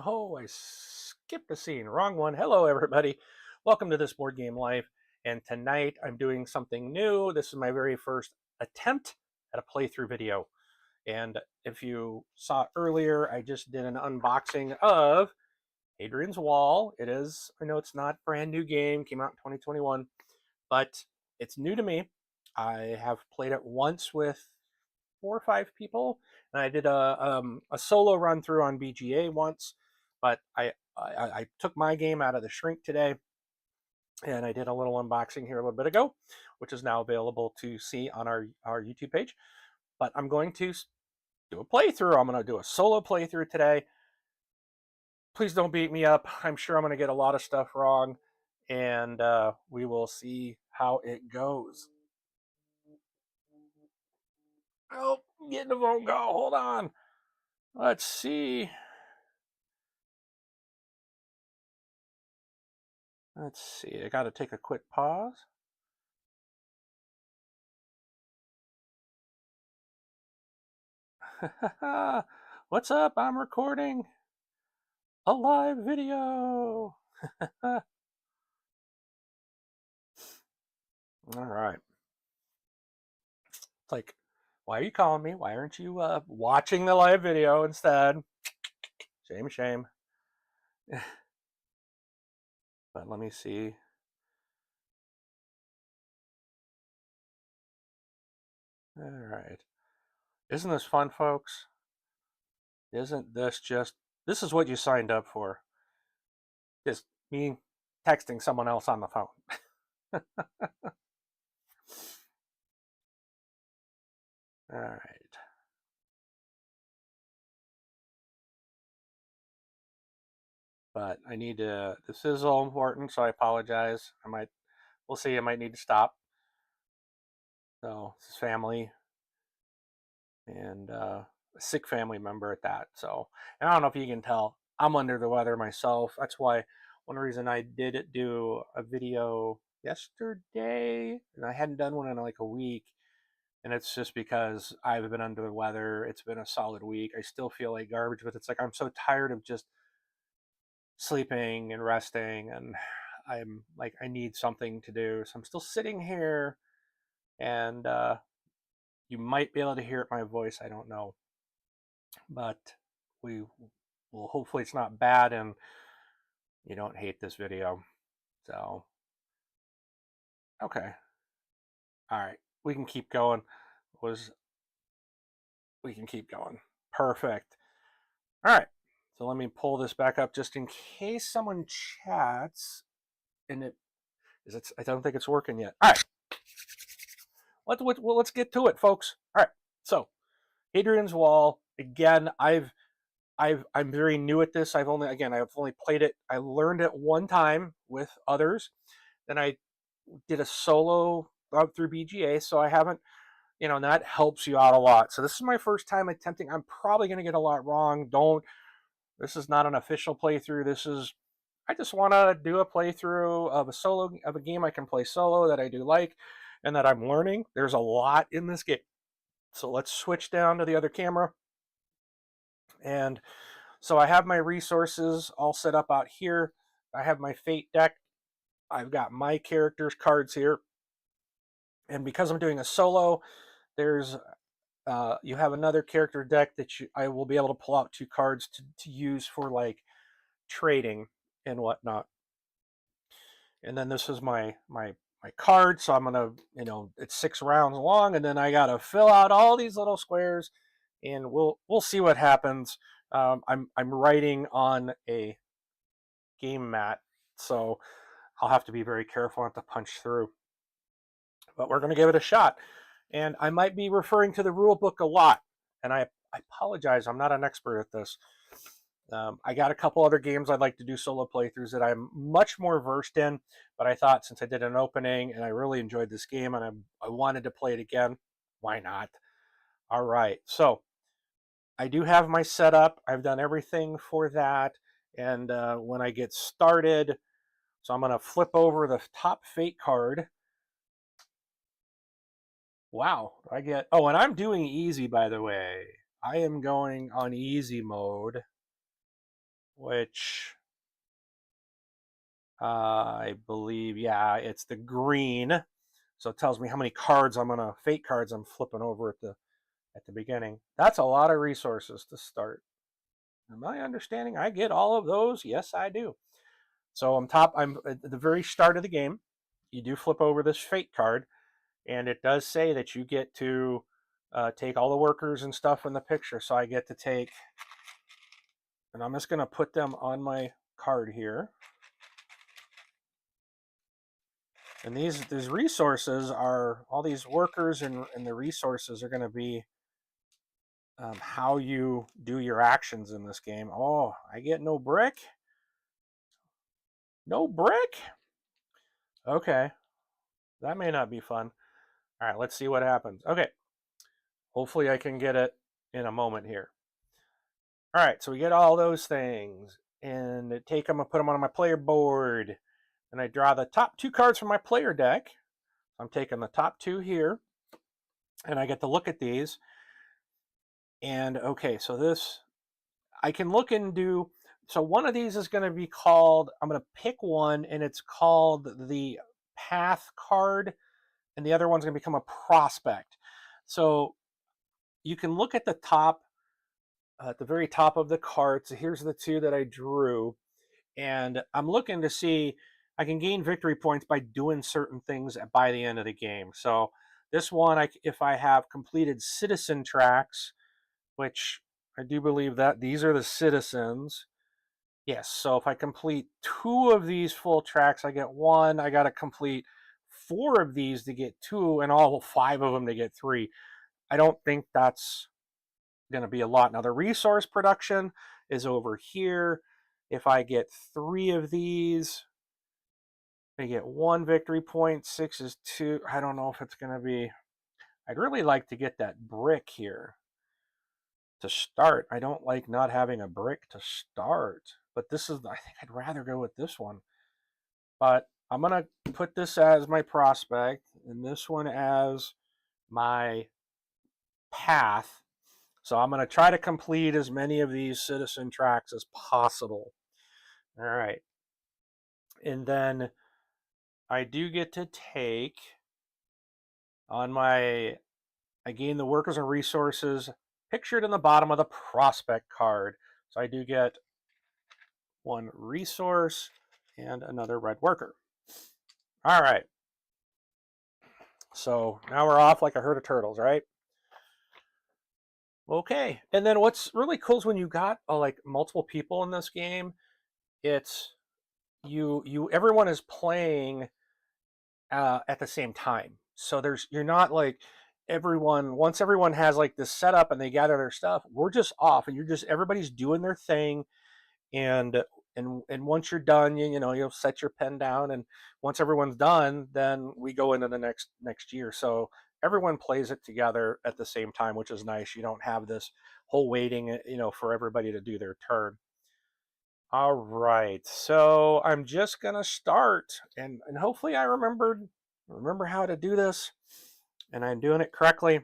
Oh, I skipped a scene. Wrong one. Hello, everybody. Welcome to this board game life. And tonight I'm doing something new. This is my very first attempt at a playthrough video. And if you saw earlier, I just did an unboxing of Hadrian's Wall. It is, I know it's not a brand new game, came out in 2021, but it's new to me. I have played it once with 4 or 5 people, and I did a solo run through on BGA once, but I took my game out of the shrink today, and I did a little unboxing here a little bit ago, which is now available to see on our YouTube page. But I'm going to do a playthrough. I'm going to do a solo playthrough today. Please don't beat me up. I'm sure I'm going to get a lot of stuff wrong, and we will see how it goes. Oh, getting the phone call. Hold on. Let's see. I got to take a quick pause. What's up? I'm recording a live video. All right. It's like, why are you calling me? Why aren't you watching the live video instead? Shame, shame. But let me see. All right. Isn't this fun, folks? Isn't this just, this is what you signed up for. Just me texting someone else on the phone. All right. But I need to, this is all important, so I apologize. We'll see, I might need to stop. So, this is family, and a sick family member at that. So, and I don't know if you can tell, I'm under the weather myself. That's why one reason I did do a video yesterday, and I hadn't done one in like a week. And it's just because I've been under the weather. It's been a solid week. I still feel like garbage, but it's like I'm so tired of just sleeping and resting, and I'm like, I need something to do. So I'm still sitting here, and you might be able to hear it my voice. I don't know, but we will, hopefully it's not bad and you don't hate this video. So, okay. All right. We can keep going. We can keep going. Perfect. All right. So let me pull this back up just in case someone chats and I don't think it's working yet. All right. Let's get to it, folks. All right. So, Hadrian's Wall. Again, I'm very new at this. I've only played it. I learned it one time with others. Then I did a solo through BGA, so I haven't, and that helps you out a lot. So this is my first time attempting. I'm probably going to get a lot wrong. This is not an official playthrough. I just want to do a playthrough of a game I can play solo that I do like and that I'm learning. There's a lot in this game. So let's switch down to the other camera. And so I have my resources all set up out here. I have my fate deck. I've got my character's cards here. And because I'm doing a solo, there's you have another character deck that I will be able to pull out 2 cards to use for like trading and whatnot. And then this is my my card. So I'm gonna, it's 6 rounds long, and then I gotta fill out all these little squares, and we'll see what happens. I'm writing on a game mat, so I'll have to be very careful not to punch through. But we're gonna give it a shot, and I might be referring to the rule book a lot, and I apologize. I'm not an expert at this. I got a couple other games I'd like to do solo playthroughs that I'm much more versed in, but I thought since I did an opening and I really enjoyed this game and I wanted to play it again, why not? All right, so I do have my setup. I've done everything for that, and when I get started, so I'm going to flip over the top fate card. Wow, oh, and I'm doing easy, by the way. I am going on easy mode, which I believe, yeah, it's the green. So it tells me how many cards fate cards I'm flipping over at the beginning. That's a lot of resources to start. Am I understanding? I get all of those? Yes, I do. So I'm at the very start of the game. You do flip over this fate card, and it does say that you get to take all the workers and stuff in the picture. So I get to take, and I'm just going to put them on my card here. And these resources are, all these workers and the resources are going to be how you do your actions in this game. Oh, I get no brick? No brick? Okay. That may not be fun. All right, let's see what happens. Okay. Hopefully I can get it in a moment here. All right, so we get all those things. And take them and put them on my player board. And I draw the top 2 cards from my player deck. I'm taking the top 2 here. And I get to look at these. And okay, so this, I can look and do, so one of these is going to be called, I'm going to pick one, and it's called the path card, and the other one's going to become a prospect. So you can look at the top, at the very top of the card. So here's the 2 that I drew, and I'm looking to see, I can gain victory points by doing certain things by the end of the game. So this one, if I have completed citizen tracks, which I do believe that these are the citizens. Yes, so if I complete 2 of these full tracks, I get 1. I got to complete 4 of these to get 2, and all 5 of them to get 3. I don't think that's going to be a lot. Now, the resource production is over here. If I get 3 of these, I get 1 victory point. 6 is 2. I don't know if it's going to be... I'd really like to get that brick here to start. I don't like not having a brick to start, but I think I'd rather go with this one. But I'm going to put this as my prospect and this one as my path. So I'm going to try to complete as many of these citizen tracks as possible. All right. And then I do get to take on I gain the workers and resources pictured in the bottom of the prospect card. So I do get 1 resource and another red worker. All right. So now we're off like a herd of turtles, right? Okay. And then what's really cool is when you got like multiple people in this game, it's everyone is playing at the same time. So you're not like once everyone has like this setup and they gather their stuff, we're just off and everybody's doing their thing. And once you're done, you'll set your pen down, and once everyone's done, then we go into the next year. So everyone plays it together at the same time, which is nice. You don't have this whole waiting, for everybody to do their turn. All right, so I'm just gonna start, and hopefully I remember how to do this, and I'm doing it correctly.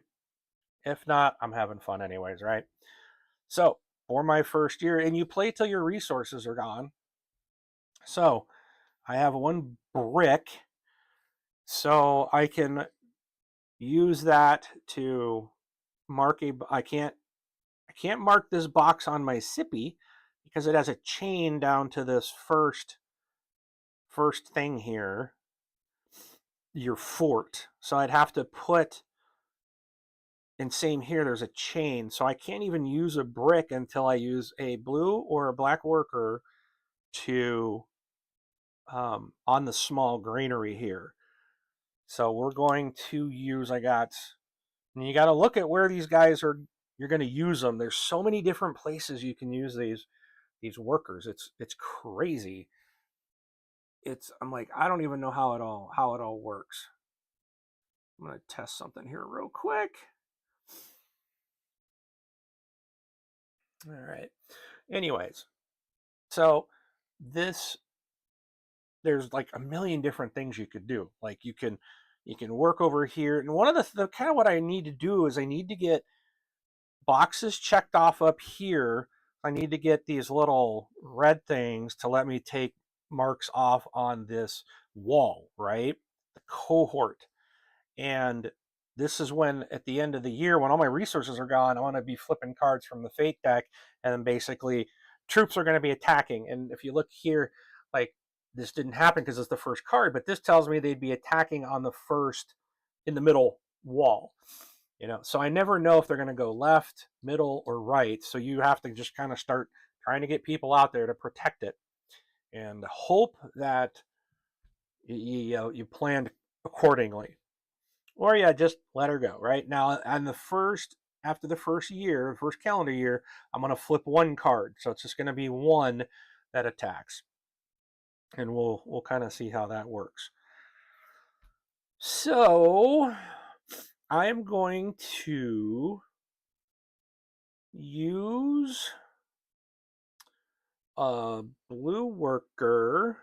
If not, I'm having fun anyways, right? So for my first year, and you play till your resources are gone. So I have 1 brick, so I can use that to mark I can't mark this box on my sippy because it has a chain down to this first thing here. your fort. So I'd have to put, and same here, there's a chain. So I can't even use a brick until I use a blue or a black worker to on the small granary here. So we're going to use, and you got to look at where these guys are, you're going to use them. There's so many different places you can use these workers. It's crazy. I'm like, I don't even know how it all works. I'm going to test something here real quick. All right. Anyways, so there's like a million different things you could do. Like you can work over here, and one of the kind of what I need to do is I need to get boxes checked off up here. I need to get these little red things to let me take marks off on this wall, right? The cohort. And this is when, at the end of the year, when all my resources are gone, I want to be flipping cards from the fate deck, and then basically troops are going to be attacking. And if you look here, like, this didn't happen because it's the first card, but this tells me they'd be attacking on the first, in the middle wall. So I never know if they're going to go left, middle, or right. So you have to just kind of start trying to get people out there to protect it, and hope that you planned accordingly, or yeah, just let her go. Right now, after the first year, first calendar year, I'm going to flip one card, so it's just going to be one that attacks, and we'll kind of see how that works. So I'm going to use a blue worker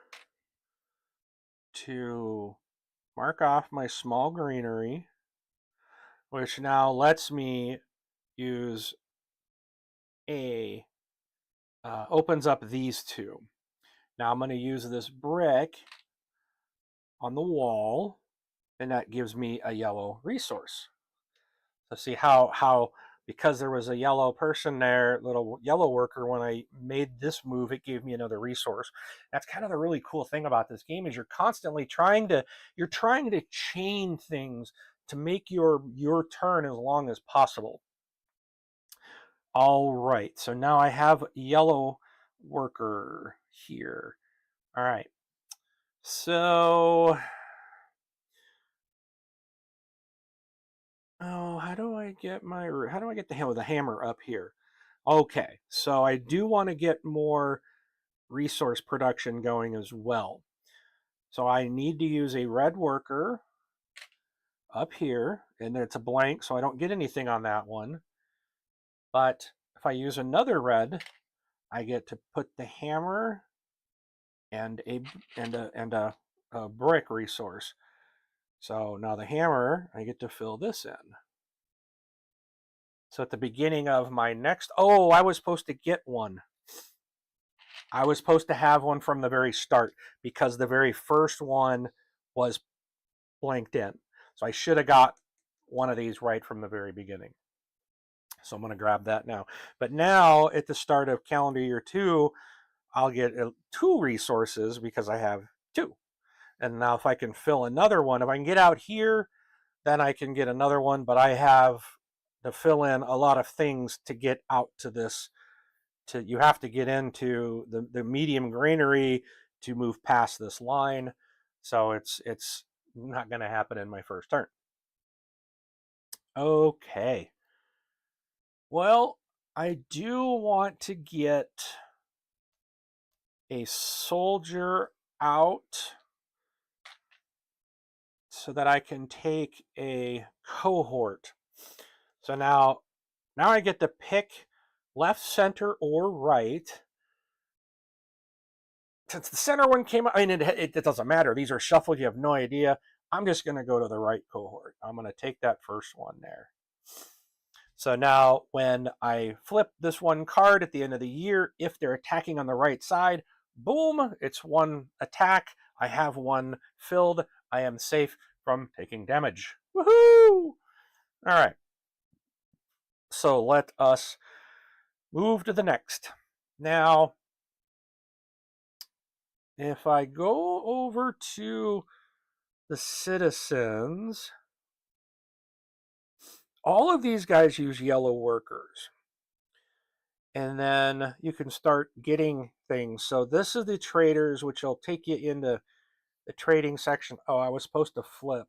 to mark off my small granary, which now lets me use opens up these two. Now I'm going to use this brick on the wall, and that gives me a yellow resource. So see how because there was a yellow person there, little yellow worker, when I made this move, it gave me another resource. That's kind of the really cool thing about this game, is you're constantly trying to chain things to make your turn as long as possible. All right, so now I have yellow worker here. All right, so how do I get the hammer up here? Okay, so I do want to get more resource production going as well. So I need to use a red worker up here, and it's a blank, so I don't get anything on that one. But if I use another red, I get to put the hammer and a brick resource. So now the hammer, I get to fill this in. So at the beginning of my next, I was supposed to get one. I was supposed to have one from the very start, because the very first one was blanked in. So I should have got one of these right from the very beginning. So I'm going to grab that now. But now at the start of calendar year 2, I'll get 2 resources because I have 2. And now if I can fill another one, if I can get out here, then I can get another one. But I have to fill in a lot of things to get out to this. You have to get into the medium granary to move past this line. So it's not going to happen in my first turn. Okay. Well, I do want to get a soldier out so that I can take a cohort. So now I get to pick left, center, or right. Since the center one came out, I mean, it doesn't matter. These are shuffled. You have no idea. I'm just going to go to the right cohort. I'm going to take that first one there. So now when I flip this one card at the end of the year, if they're attacking on the right side, boom, it's one attack. I have one filled. I am safe from taking damage. Woohoo! All right. So let us move to the next. Now, if I go over to the citizens. All of these guys use yellow workers. And then you can start getting things. So this is the traders, which will take you into the trading section. Oh, I was supposed to flip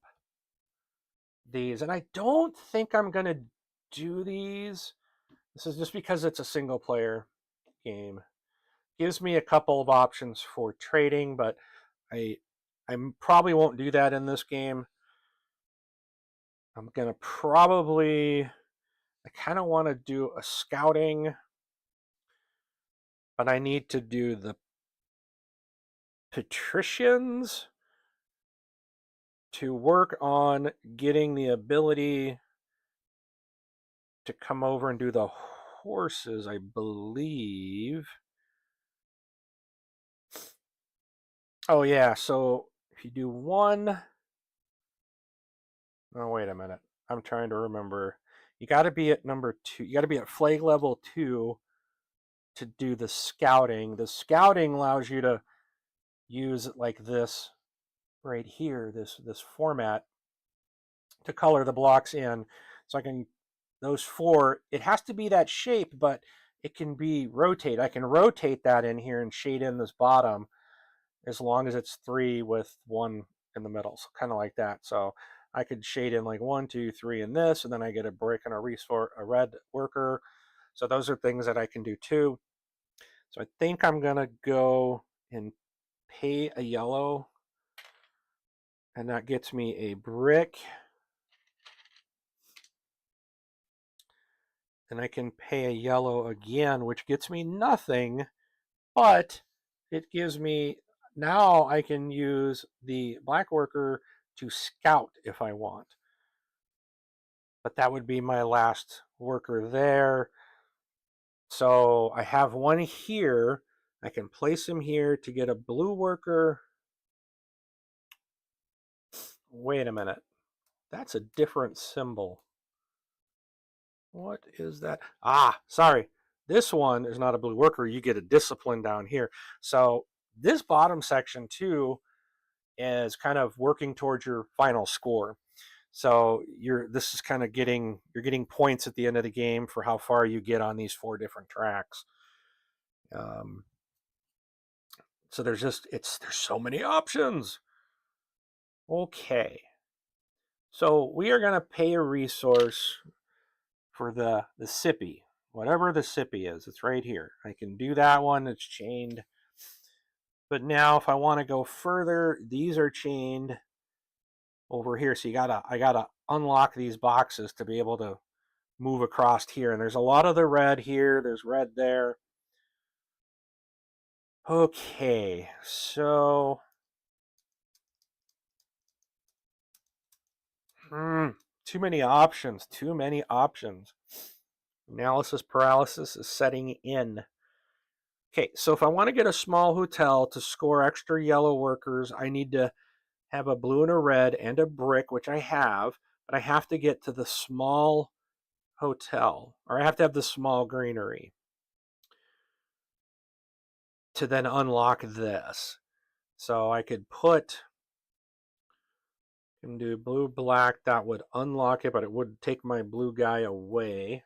these. And I don't think I'm going to do these. This is just because it's a single player game. Gives me a couple of options for trading, but I probably won't do that in this game. I'm going to probably, I kind of want to do a scouting, but I need to do the patricians to work on getting the ability to come over and do the horses, I believe. Oh, yeah, so if you do one... Oh, wait a minute. I'm trying to remember. You got to be at number 2. You got to be at flag level 2 to do the scouting. The scouting allows you to use it like this right here, this format, to color the blocks in. So I can, those 4, it has to be that shape, but it can be rotate. I can rotate that in here and shade in this bottom as long as it's 3 with 1 in the middle, so kind of like that. So I could shade in like 1, 2, 3 in this, and then I get a brick and a red worker. So those are things that I can do too. So I think I'm gonna go and pay a yellow, and that gets me a brick. And I can pay a yellow again, which gets me nothing, but it gives me, now I can use the black worker to scout if I want. But that would be my last worker there. So I have one here. I can place him here to get a blue worker. Wait a minute. That's a different symbol. What is that? Ah, sorry. This one is not a blue worker. You get a discipline down here. So this bottom section too is kind of working towards your final score. So this is kind of you're getting points at the end of the game for how far you get on these 4 different tracks. So there's so many options. Okay. So we are going to pay a resource for the sippy, whatever the sippy is. It's right here. I can do that one. It's chained. But now if I want to go further, these are chained over here. So I gotta unlock these boxes to be able to move across here. And there's a lot of the red here. There's red there. Okay, so too many options. Too many options. Analysis paralysis is setting in. Okay, so if I want to get a small hotel to score extra yellow workers, I need to have a blue and a red and a brick, which I have, but I have to get to the small hotel, or I have to have the small greenery to then unlock this. So I could do blue, black, that would unlock it, but it would take my blue guy away.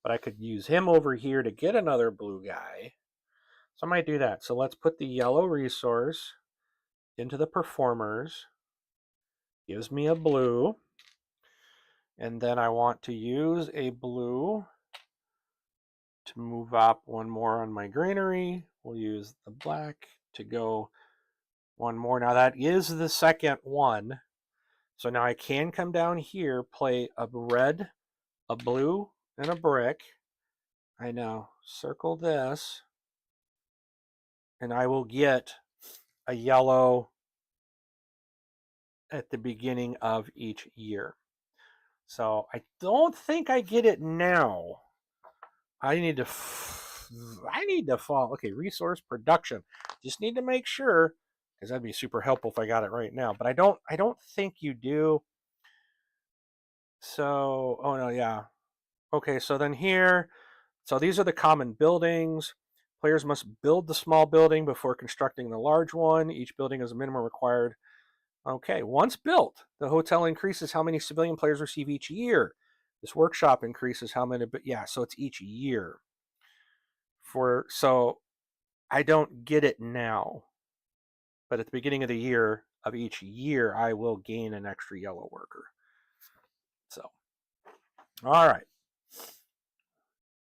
But I could use him over here to get another blue guy. So I might do that. So let's put the yellow resource into the performers. Gives me a blue. And then I want to use a blue to move up one more on my greenery. We'll use the black to go one more. Now that is the second one. So now I can come down here, play a red, a blue, and a brick. I now circle this, and I will get a yellow at the beginning of each year. So I don't think I get it now. I need to follow. Okay, resource production. Just need to make sure, because that'd be super helpful if I got it right now. But I don't think you do. So, oh no, yeah. Okay, so then here, so these are the common buildings. Players must build the small building before constructing the large one. Each building has a minimum required Okay, once built, the hotel increases how many civilian players receive each year. This workshop increases how many, but yeah, so it's each year. So I don't get it now, but at the beginning of the year of each year, I will gain an extra yellow worker. So, all right.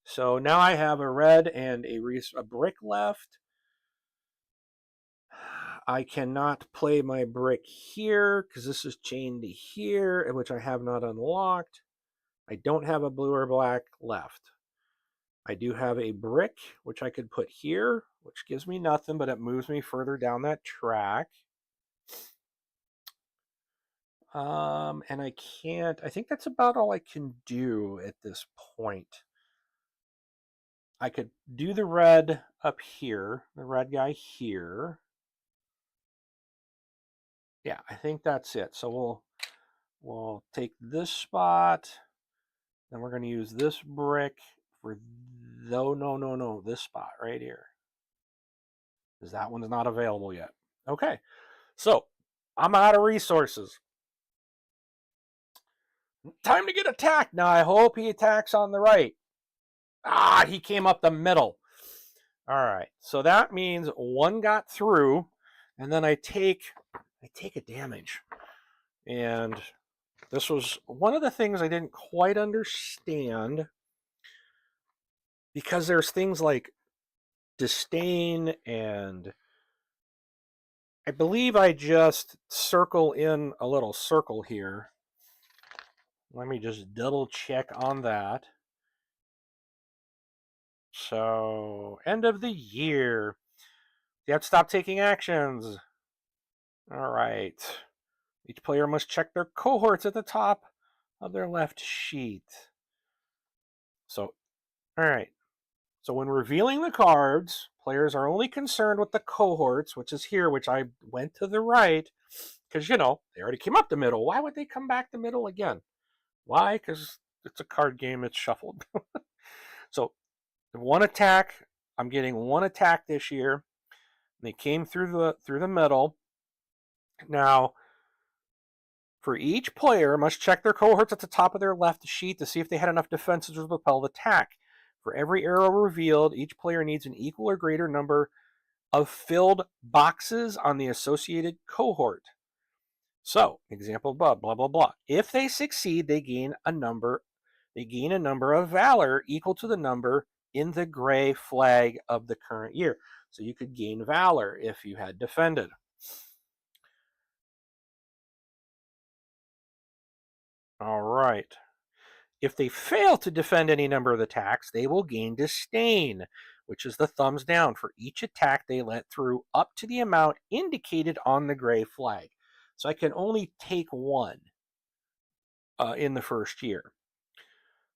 So now I have a red and a brick left. I cannot play my brick here because this is chained to here, which I have not unlocked. I don't have a blue or black left. I do have a brick, which I could put here, which gives me nothing, but it moves me further down that track. And I think that's about all I can do at this point. I could do the red up here, the red guy here. Yeah, I think that's it. So we'll take this spot. Then we're going to use this brick for this spot right here. Because that one's not available yet. Okay, so I'm out of resources. Time to get attacked. Now I hope he attacks on the right. Ah, he came up the middle. All right, so that means one got through, and then I take a damage. And this was one of the things I didn't quite understand, because there's things like disdain, and I believe I just circle in a little circle here. Let me just double check on that. So, end of the year. You have to stop taking actions. All right. Each player must check their cohorts at the top of their left sheet. So, all right. So when revealing the cards, players are only concerned with the cohorts, which is here, which I went to the right, because, they already came up the middle. Why would they come back the middle again? Why? Because it's a card game. It's shuffled. So one attack. I'm getting one attack this year. They came through the middle. Now, for each player, must check their cohorts at the top of their left sheet to see if they had enough defenses to repel the attack. For every arrow revealed, each player needs an equal or greater number of filled boxes on the associated cohort. So, example above, blah blah blah. If they succeed, they gain a number of valor equal to the number in the gray flag of the current year. So you could gain valor if you had defended. All right. If they fail to defend any number of attacks, they will gain disdain, which is the thumbs down for each attack they let through up to the amount indicated on the gray flag. So I can only take one in the first year.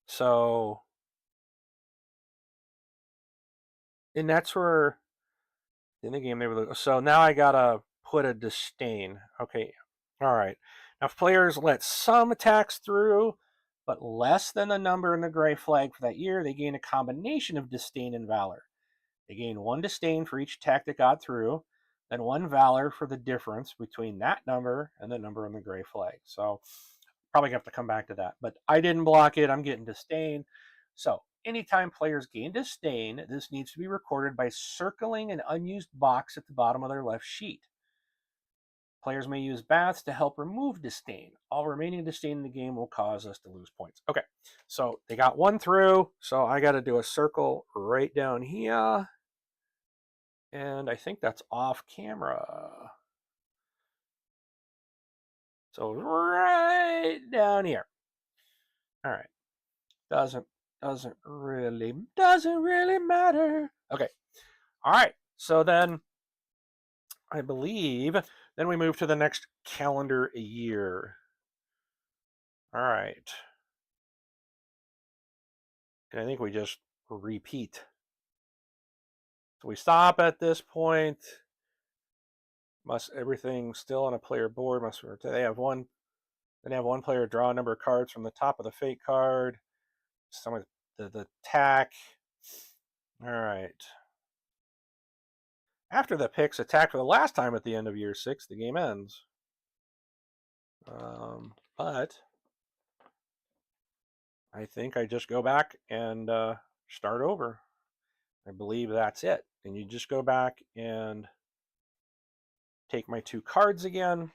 So, and that's where in the game they were. So now I gotta put a disdain. Okay, all right. Now, if players let some attacks through, but less than the number in the gray flag for that year, they gain a combination of disdain and valor. They gain one disdain for each attack that got through, then one valor for the difference between that number and the number on the gray flag. So probably have to come back to that. But I didn't block it. I'm getting disdain. So anytime players gain disdain, this needs to be recorded by circling an unused box at the bottom of their left sheet. Players may use baths to help remove disdain. All remaining disdain in the game will cause us to lose points. Okay, so they got one through, so I got to do a circle right down here. And I think that's off camera. So right down here. All right. Doesn't really matter. Okay. All right. So then I believe then we move to the next calendar year. All right. And I think we just repeat. So we stop at this point. Must everything still on a player board must they have one player draw a number of cards from the top of the fate card. Some of the attack. All right. After the picks attack for the last time at the end of year 6, the game ends. But I think I just go back and start over. I believe that's it. And you just go back and take my 2 cards again.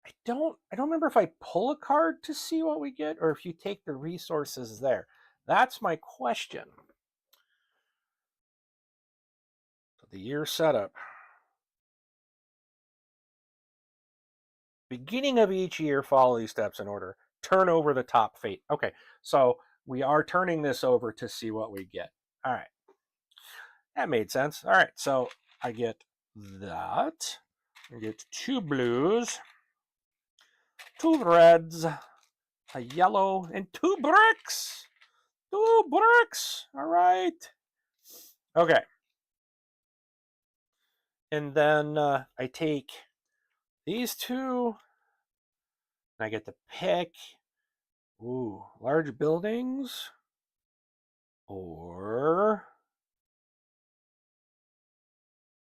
I don't remember if I pull a card to see what we get or if you take the resources there. That's my question. So the year setup. Beginning of each year, follow these steps in order. Turn over the top fate. Okay, so we are turning this over to see what we get. All right. That made sense. All right, so I get that. I get 2 blues, 2 reds, a yellow, and 2 bricks. 2 bricks. All right. Okay. And then I take these 2, and I get to pick. Ooh, large buildings or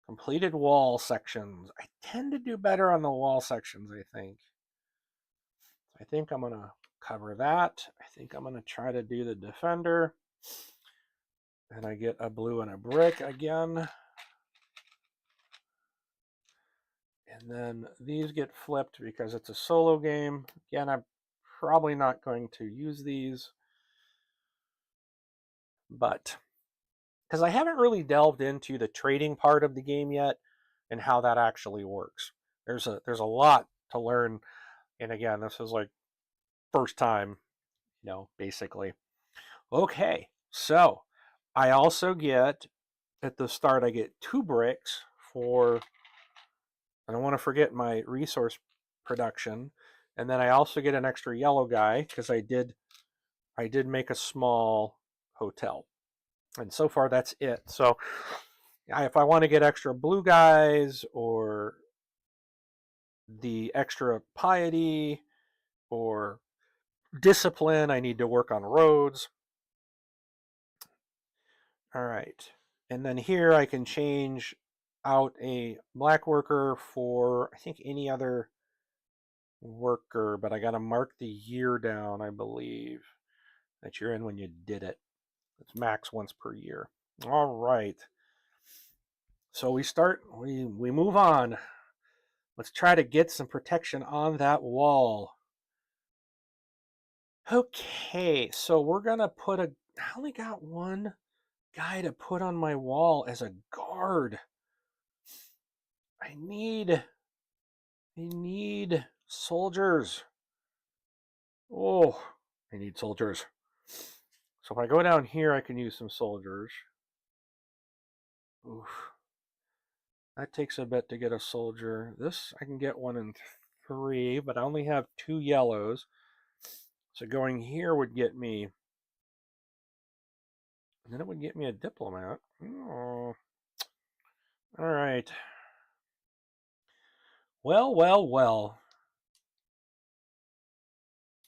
completed wall sections. I tend to do better on the wall sections, I think. I think I'm going to cover that. I think I'm going to try to do the defender. And I get a blue and a brick again. And then these get flipped because it's a solo game. Again, I'm probably not going to use these. But because I haven't really delved into the trading part of the game yet and how that actually works. There's a lot to learn. And again, this is like first time, basically. Okay, so I also get, at the start, I get 2 bricks for, I don't want to forget my resource production. And then I also get an extra yellow guy because I did make a small hotel. And so far that's it. So if I want to get extra blue guys or the extra piety or discipline, I need to work on roads. All right. And then here I can change out a black worker for, I think, any other worker, but I got to mark the year down, I believe, that you're in when you did it. It's max once per year. All right. So we move on. Let's try to get some protection on that wall. Okay, so we're going to I only got 1 guy to put on my wall as a guard. I need soldiers. Oh, I need soldiers. So if I go down here, I can use some soldiers. Oof. That takes a bit to get a soldier. This, I can get 1 in 3, but I only have 2 yellows. So going here would get me, and then it would get me a diplomat. Oh. All right. Well.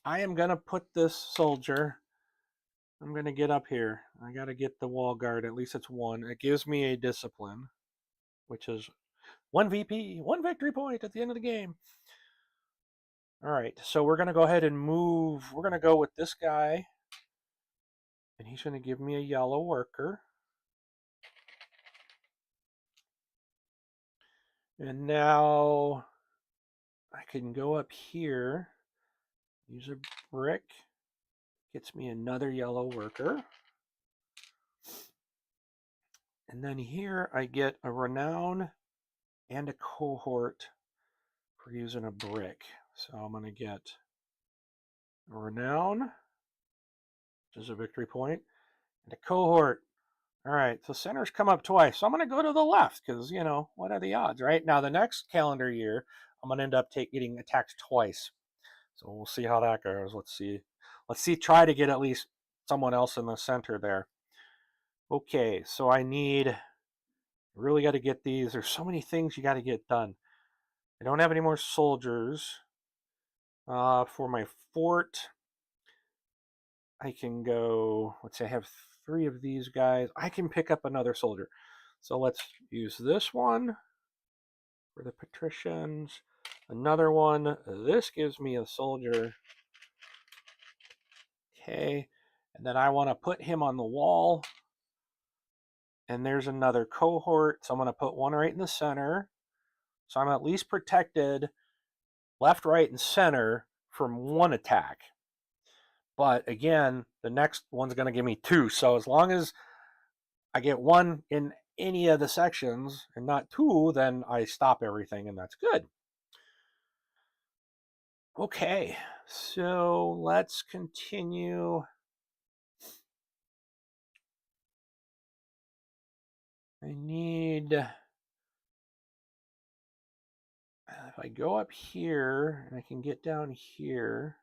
I am going to put this soldier, I'm going to get up here. I got to get the wall guard. At least it's 1. It gives me a discipline, which is 1 VP, 1 victory point at the end of the game. All right, so we're going to go ahead and move. We're going to go with this guy, and he's going to give me a yellow worker. And now I can go up here, use a brick, gets me another yellow worker. And then here I get a renown and a cohort for using a brick. So I'm going to get a renown, which is a victory point, and a cohort. All right, so centers come up twice. So I'm going to go to the left because, what are the odds, right? Now, the next calendar year, I'm going to end up getting attacked twice. So we'll see how that goes. Let's see, try to get at least someone else in the center there. Okay, so really got to get these. There's so many things you got to get done. I don't have any more soldiers. For my fort, I can go, let's say I have 3 of these guys. I can pick up another soldier. So let's use this one for the patricians. Another one. This gives me a soldier. Okay. And then I want to put him on the wall. And there's another cohort. So I'm going to put one right in the center. So I'm at least protected left, right, and center from one attack. But again, the next one's going to give me two. So as long as I get one in any of the sections and not two, then I stop everything, and that's good. Okay, so let's continue. I need, if I go up here and I can get down here,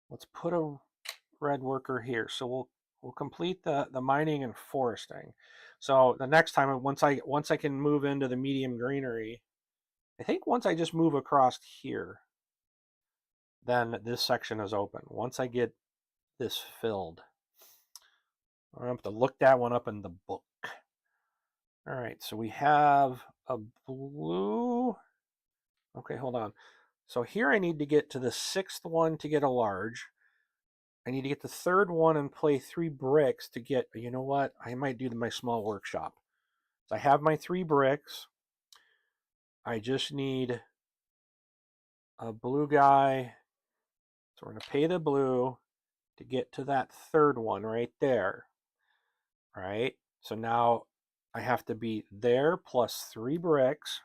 let's put a red worker here. So we'll complete the mining and foresting. So the next time, once I can move into the medium greenery, I think once I just move across here, then this section is open. Once I get this filled, I have to look that one up in the book. All right, so we have a blue. Okay, hold on. So here I need to get to the sixth one to get a large. I need to get the third one and play 3 bricks to get, you know what? I might do my small workshop. So I have my 3 bricks. I just need a blue guy. So we're going to pay the blue to get to that third one right there. All right. So now I have to be there plus 3 bricks.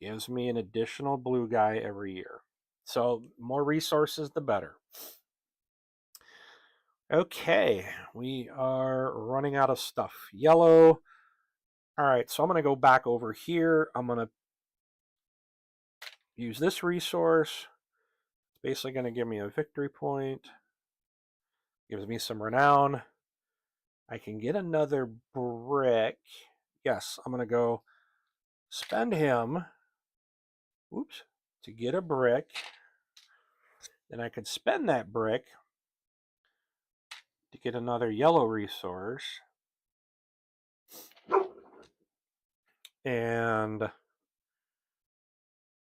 Gives me an additional blue guy every year. So more resources, the better. Okay, we are running out of stuff. Yellow. All right, so I'm going to go back over here. I'm going to use this resource. It's basically going to give me a victory point. Gives me some renown. I can get another brick. Yes, I'm going to go spend him. Oops, to get a brick. Then I could spend that brick to get another yellow resource. And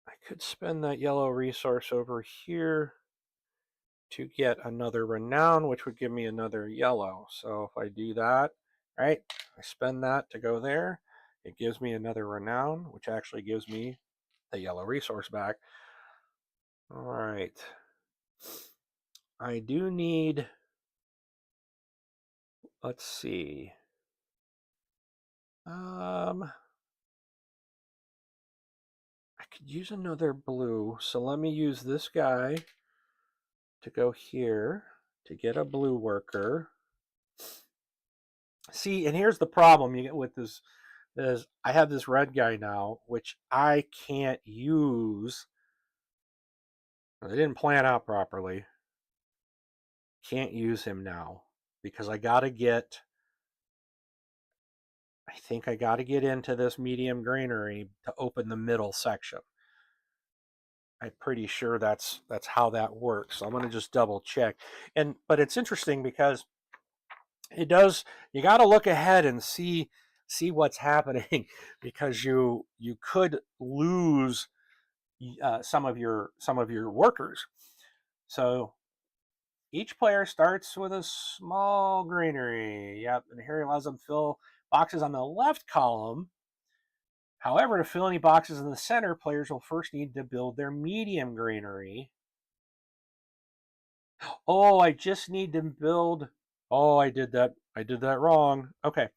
I could spend that yellow resource over here to get another renown, which would give me another yellow. So if I do that, right, I spend that to go there. It gives me another renown, which actually gives me the yellow resource back. All right. I do need, let's see. I could use another blue. So let me use this guy to go here to get a blue worker. See, and here's the problem you get with this is I have this red guy now, which I can't use. They didn't plan out properly. Can't use him now because I gotta get, I think I gotta get into this medium greenery to open the middle section. I'm pretty sure that's how that works. So I'm gonna just double check. But it's interesting because it does, you got to look ahead and see what's happening because you could lose some of your workers. So each player starts with a small greenery. Yep, and here allows them to fill boxes on the left column. However, to fill any boxes in the center, players will first need to build their medium greenery. Oh, I just need to build. Oh, I did that wrong. Okay.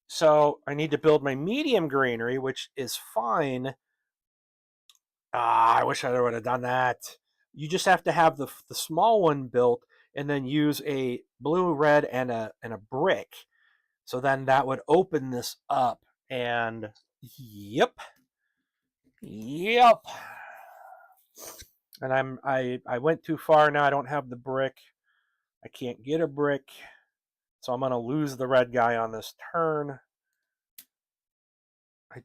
So I need to build my medium greenery, which is fine. I wish I would have done that. You just have to have the small one built and then use a blue, red, and a brick. So then that would open this up. And yep. And I went too far now. I don't have the brick. I can't get a brick. So I'm going to lose the red guy on this turn. I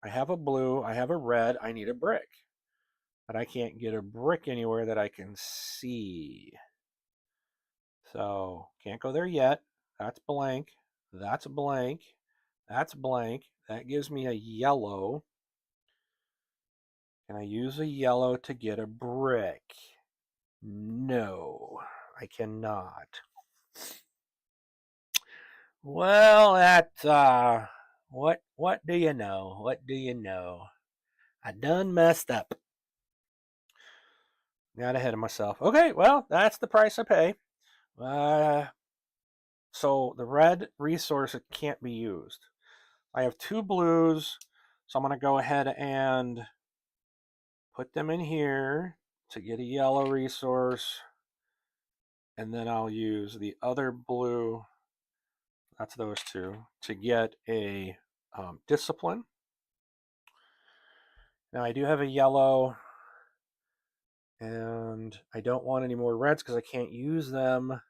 have a blue, I have a red, I need a brick. But I can't get a brick anywhere that I can see. So, can't go there yet. That's blank. That's blank. That's blank. That gives me a yellow. Can I use a yellow to get a brick? No, I cannot. Well, what do you know? What do you know? I done messed up. Got ahead of myself. Okay, well, that's the price I pay. So the red resource can't be used. I have 2 blues, so I'm going to go ahead and put them in here to get a yellow resource, and then I'll use the other blue, that's those 2, to get a discipline. Now I do have a yellow, and I don't want any more reds because I can't use them.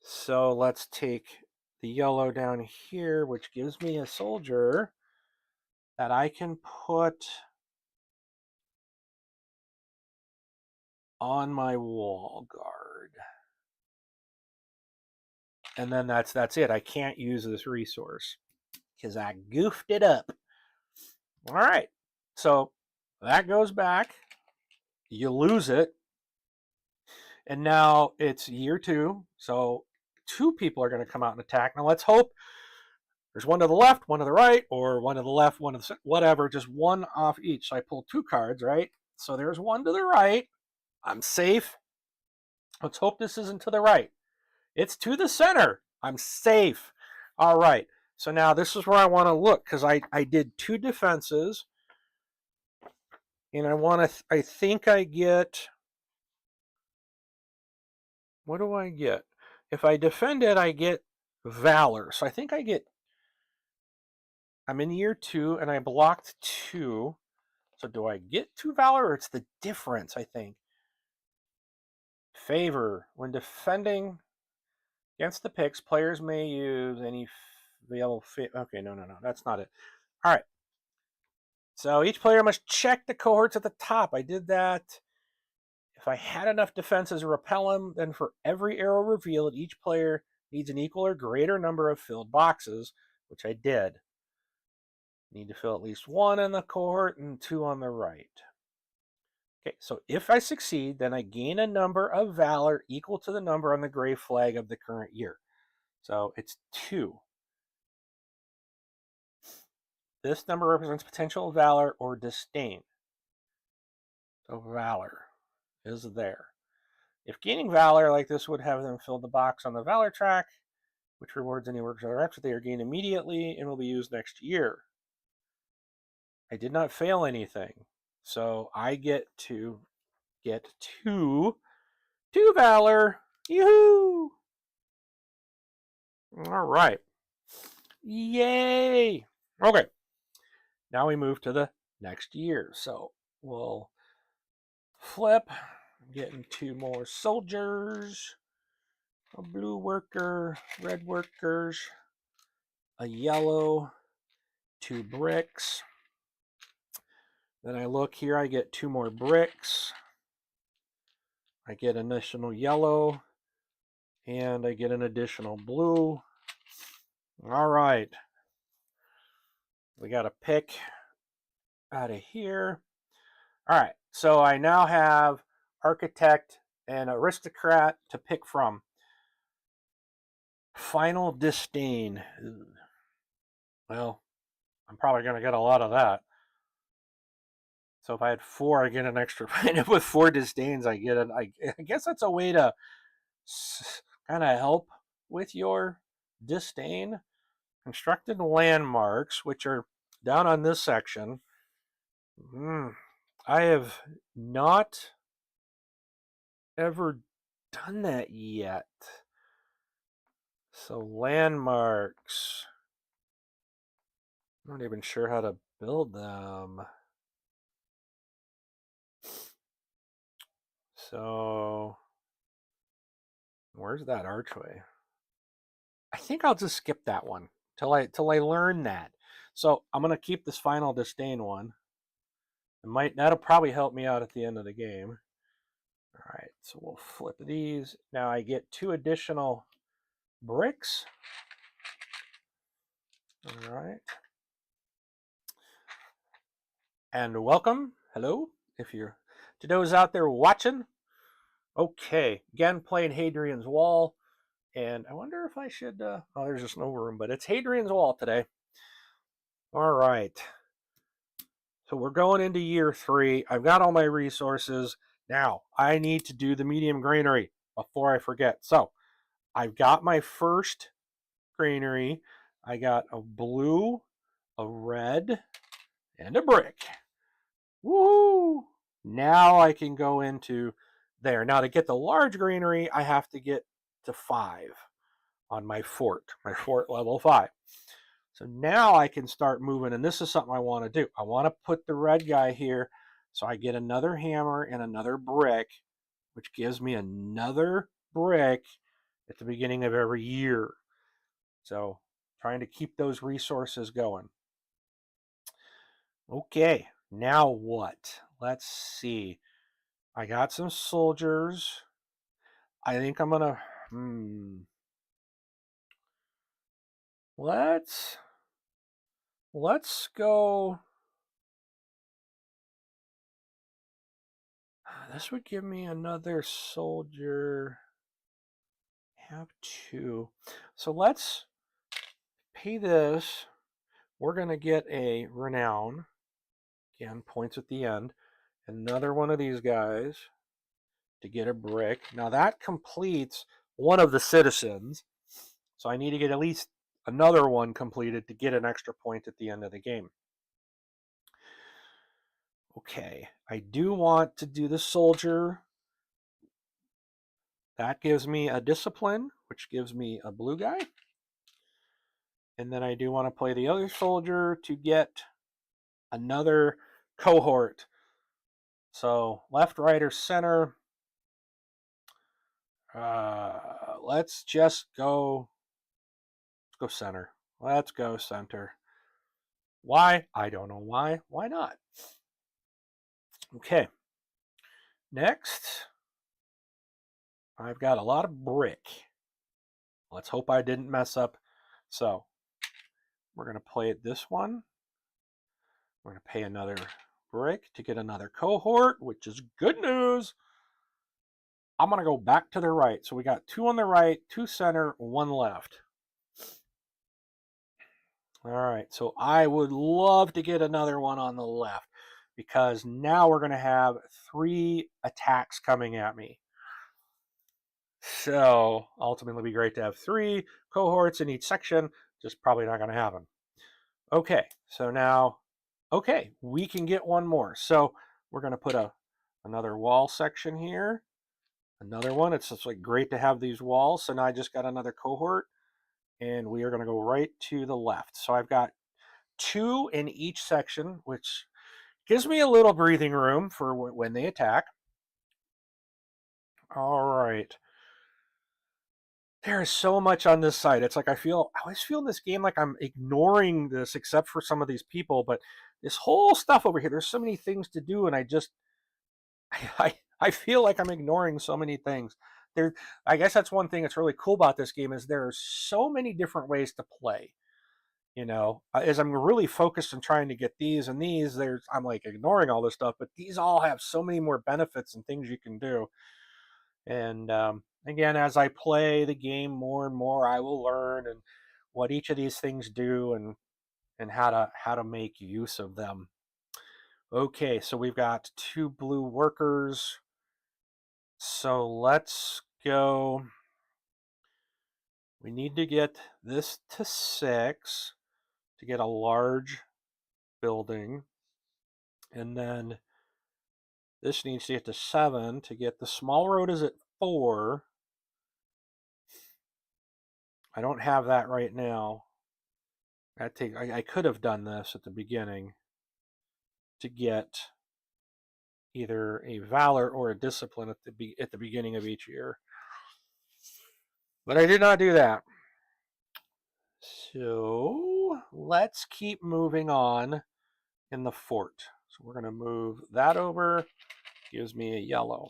So let's take the yellow down here, which gives me a soldier that I can put on my wall guard. And then that's it. I can't use this resource because I goofed it up. All right. So that goes back. You lose it. And now it's year 2. So 2 people are going to come out and attack. Now let's hope there's one to the left, one to the right, or one to the left, one to the whatever, just one off each. So I pull 2 cards, right? So there's one to the right. I'm safe. Let's hope this isn't to the right. It's to the center. I'm safe. All right. So now this is where I want to look because I did 2 defenses. And I think I get, what do I get? If I defend it, I get valor. So I think I'm in year 2 and I blocked 2. So do I get 2 valor or it's the difference, I think? Favor. When defending against the picks, players may use any available. Okay, no. That's not it. All right. So each player must check the cohorts at the top. I did that. If I had enough defenses to repel him, then for every arrow revealed, each player needs an equal or greater number of filled boxes, which I did. Need to fill at least 1 in the cohort and 2 on the right. Okay, so if I succeed, then I gain a number of valor equal to the number on the gray flag of the current year. So it's 2. This number represents potential valor or disdain. So valor is there. If gaining valor like this would have them fill the box on the valor track, which rewards any works or reps that they are gained immediately and will be used next year. I did not fail anything. So I get to get 2 valor. Yoo-hoo! All right. Yay! Okay. Now we move to the next year. So we'll flip, getting 2 more soldiers, a blue worker, red workers, a yellow, 2 bricks. Then I look here, I get 2 more bricks. I get an additional yellow, and I get an additional blue. All right. We got a pick out of here. All right. So I now have architect and aristocrat to pick from. Final disdain. Well, I'm probably going to get a lot of that. So if I had 4, I get an extra. With 4 disdains, I get it. I guess that's a way to kind of help with your disdain. Constructed landmarks, which are down on this section. I have not ever done that yet. So landmarks. I'm not even sure how to build them. So where's that archway? I think I'll just skip that one till I learn that. So I'm gonna keep this final disdain one. That'll probably help me out at the end of the game. All right, so we'll flip these. Now I get 2 additional bricks. All right. And welcome. Hello. If you're to those out there watching. Okay. Again, playing Hadrian's Wall. And I wonder if I should, oh, there's just no room, but it's Hadrian's Wall today. All right. So we're going into year 3. I've got all my resources. Now, I need to do the medium granary before I forget. So I've got my first granary. I got a blue, a red, and a brick. Woo! Now I can go into there. Now to get the large granary, I have to get to 5 on my fort level 5. So now I can start moving, and this is something I want to do. I want to put the red guy here, so I get another hammer and another brick, which gives me another brick at the beginning of every year. So trying to keep those resources going. Okay, now what? Let's see. I got some soldiers. I think I'm gonna let's go. This would give me another soldier. Have 2. So let's pay this. We're gonna get a renown. Again, points at the end. Another one of these guys to get a brick. Now that completes one of the citizens. So I need to get at least another one completed to get an extra point at the end of the game. Okay, I do want to do the soldier. That gives me a discipline, which gives me a blue guy. And then I do want to play the other soldier to get another cohort. So left, right, or center. Let's just go. Let's go center. Let's go center. Why? I don't know why. Why not? Okay. Next, I've got a lot of brick. Let's hope I didn't mess up. So we're going to play it this one. We're going to pay another brick to get another cohort, which is good news. I'm going to go back to the right. So we got 2 on the right, 2 center, 1 left. All right, so I would love to get another one on the left because now we're going to have 3 attacks coming at me. So ultimately it'd be great to have 3 cohorts in each section, just probably not going to happen. Okay, so now, okay, we can get one more. So we're going to put another wall section here, another one. It's just like great to have these walls. So now I just got another cohort. And we are going to go right to the left. So I've got 2 in each section, which gives me a little breathing room for when they attack. All right. There is so much on this side. It's like I always feel in this game like I'm ignoring this except for some of these people, but this whole stuff over here, there's so many things to do, and I feel like I'm ignoring so many things. I guess that's one thing that's really cool about this game is there are so many different ways to play. You know, as I'm really focused on trying to get these and these, I'm like ignoring all this stuff, but these all have so many more benefits and things you can do. And again, as I play the game more and more, I will learn and what each of these things do and how to make use of them. Okay, so we've got 2 blue workers. So let's go. We need to get this to 6 to get a large building. And then this needs to get to 7 to get the small road is at 4. I don't have that right now. I could have done this at the beginning to get either a valor or a discipline at the beginning of each year. But I did not do that. So let's keep moving on in the fort. So we're going to move that over. Gives me a yellow.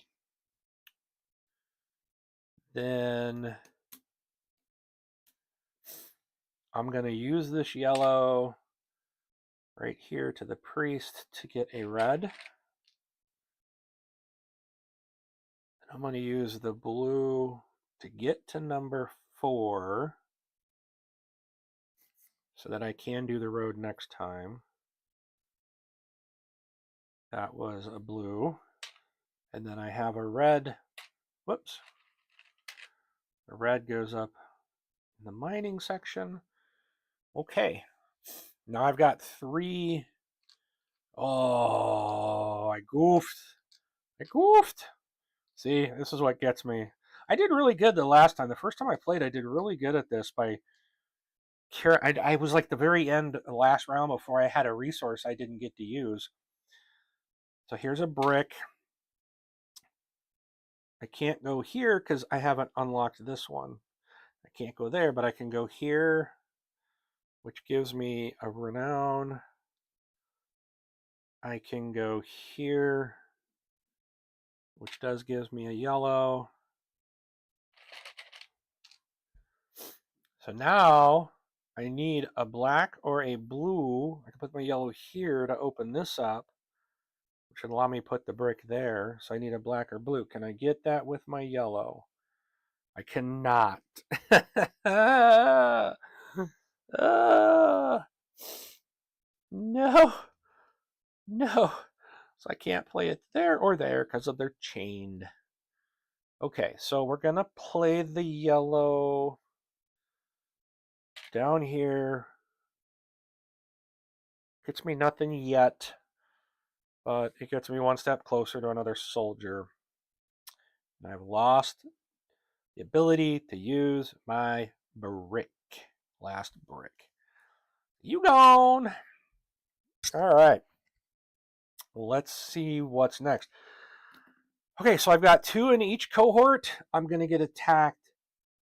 Then I'm going to use this yellow right here to the priest to get a red. And I'm going to use the blue to get to number 4 so that I can do the road next time. That was a blue. And then I have a red. Whoops. The red goes up in the mining section. Okay. Now I've got 3. Oh, I goofed. I goofed. See, this is what gets me. I did really good the last time. The first time I played, I did really good at this by... I was like the very end, the last round before I had a resource I didn't get to use. So here's a brick. I can't go here because I haven't unlocked this one. I can't go there, but I can go here, which gives me a renown. I can go here, which does gives me a yellow. So now I need a black or a blue. I can put my yellow here to open this up, which would allow me to put the brick there. So I need a black or blue. Can I get that with my yellow? I cannot. No. No. So I can't play it there or there because of they're chained. Okay, so we're going to play the yellow down here. Gets me nothing yet, but it gets me one step closer to another soldier. And I've lost the ability to use my brick. Last brick. You gone. All right. Let's see what's next. Okay, so I've got 2 in each cohort. I'm going to get attacked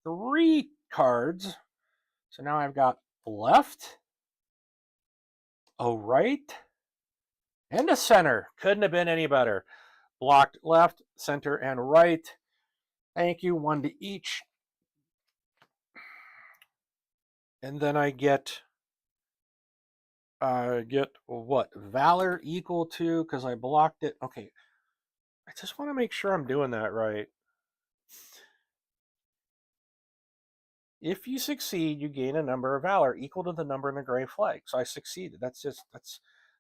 3 cards. So now I've got left, a right, and a center. Couldn't have been any better. Blocked left, center, and right. Thank you, 1 to each. And then I get what? Valor equal to, because I blocked it. Okay, I just want to make sure I'm doing that right. If you succeed, you gain a number of valor equal to the number in the gray flag. So I succeeded. That's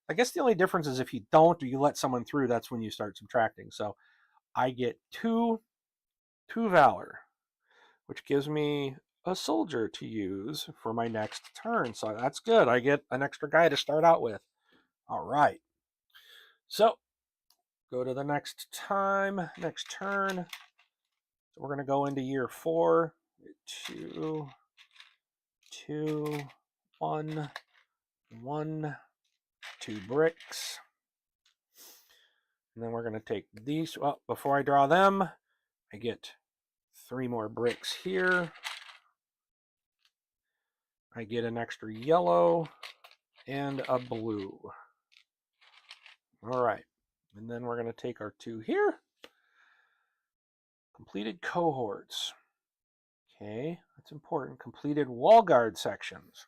I guess the only difference is if you don't or you let someone through, that's when you start subtracting. So I get 2 valor, which gives me a soldier to use for my next turn. So that's good. I get an extra guy to start out with. All right. So go to the next turn. So we're going to go into year 4. 2, 2, 1, 1, 2 bricks. And then we're going to take these. Well, before I draw them, I get 3 more bricks here. I get an extra yellow and a blue. All right. And then we're going to take our 2 here. Completed cohorts. Okay, that's important. Completed wall guard sections.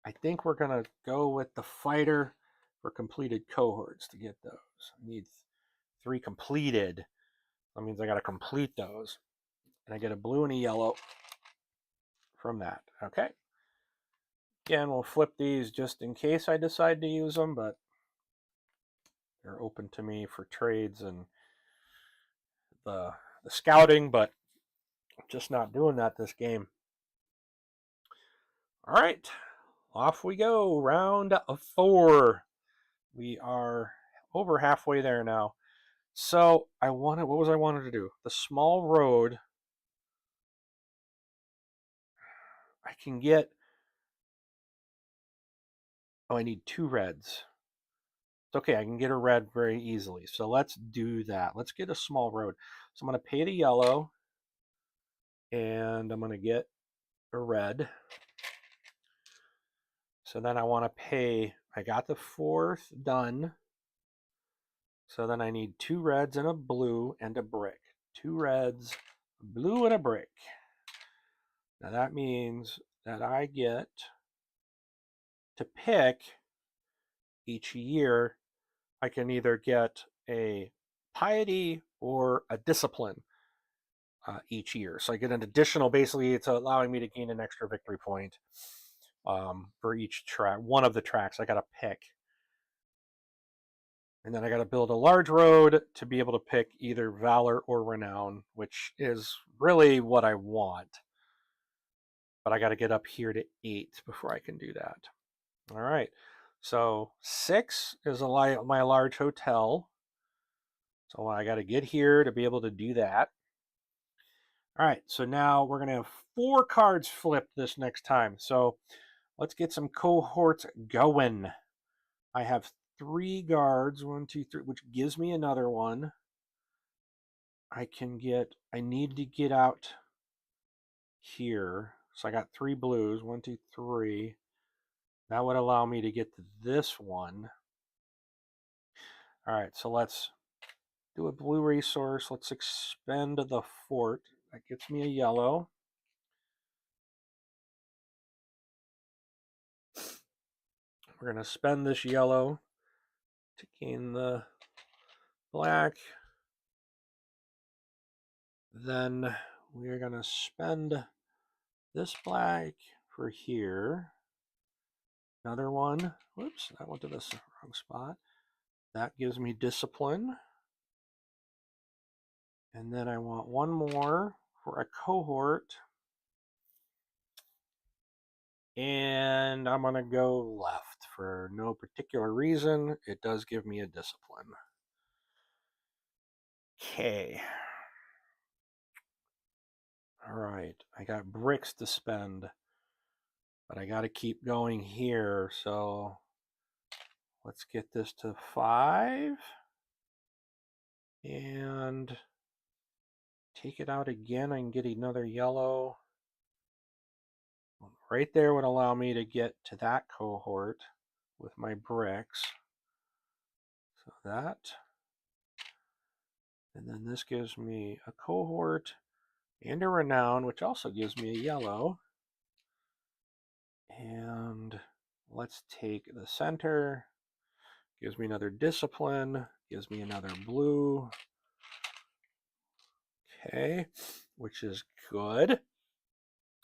I think we're going to go with the fighter for completed cohorts to get those. I need 3 completed. That means I got to complete those. And I get a blue and a yellow from that. Okay. Again, we'll flip these just in case I decide to use them, but they're open to me for trades and the scouting, but I'm just not doing that this game. All right, off we go. Round of 4. We are over halfway there now. So what was I wanted to do? The small road. I can get, I need 2 reds. It's okay, I can get a red very easily. So let's do that. Let's get a small road. So I'm going to pay the yellow, and I'm going to get a red. So then I want to pay, I got the 4th done. So then I need 2 reds and a blue and a brick. 2 reds, a blue, and a brick. Now that means that I get to pick each year. I can either get a piety or a discipline each year. So I get an additional, basically, it's allowing me to gain an extra victory point for each track, one of the tracks I got to pick. And then I got to build a large road to be able to pick either valor or renown, which is really what I want. But I got to get up here to 8 before I can do that. All right. So 6 is my large hotel. So I got to get here to be able to do that. All right. So now we're going to have 4 cards flipped this next time. So let's get some cohorts going. I have 3 guards, 1, 2, 3, which gives me another one. I need to get out here. So I got 3 blues, 1, 2, 3. That would allow me to get to this one. All right, so let's do a blue resource. Let's expend the fort. That gets me a yellow. We're going to spend this yellow to gain the black. Then we're going to spend this black for here. Another one. Whoops, that went to this wrong spot. That gives me discipline. And then I want one more for a cohort. And I'm going to go left for no particular reason. It does give me a discipline. Okay. All right. I got bricks to spend, but I got to keep going here. So let's get this to 5 and take it out again. I can get another yellow. Right there would allow me to get to that cohort with my bricks. So that. And then this gives me a cohort and a renown, which also gives me a yellow. And let's take the center. Gives me another discipline. Gives me another blue. Okay, which is good.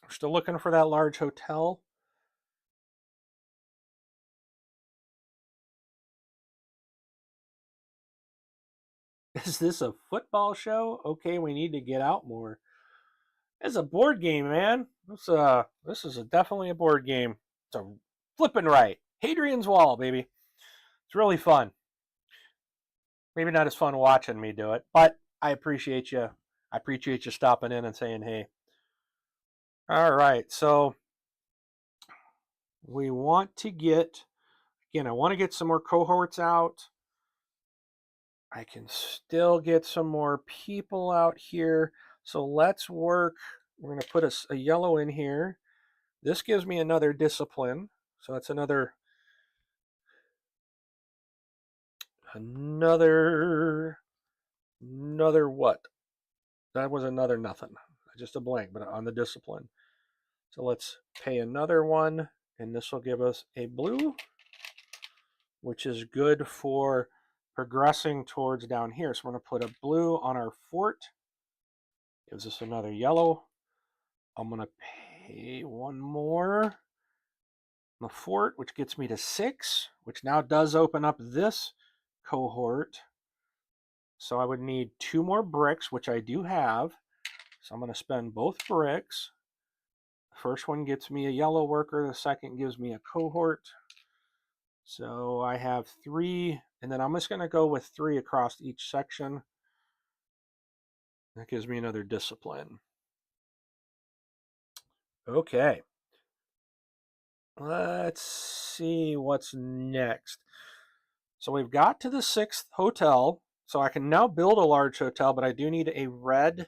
We're still looking for that large hotel. Is this a football show? Okay, we need to get out more. It's a board game, man. This is definitely a board game. It's a flipping right. Hadrian's Wall, baby. It's really fun. Maybe not as fun watching me do it, but I appreciate you. I appreciate you stopping in and saying hey. All right, so we want to get, again, I want to get some more cohorts out. I can still get some more people out here. So let's work. We're going to put a yellow in here. This gives me another discipline. So that's another what? That was another nothing. Just a blank, but on the discipline. So let's pay another one, and this will give us a blue, which is good for progressing towards down here. So we're going to put a blue on our fort. Gives us another yellow. I'm going to pay one more on the fort, which gets me to 6, which now does open up this cohort. So I would need 2 more bricks, which I do have. So I'm going to spend both bricks. The first one gets me a yellow worker. The second gives me a cohort. So I have 3, and then I'm just going to go with 3 across each section. That gives me another discipline. Okay. Let's see what's next. So we've got to the 6th hotel. So I can now build a large hotel, but I do need a red,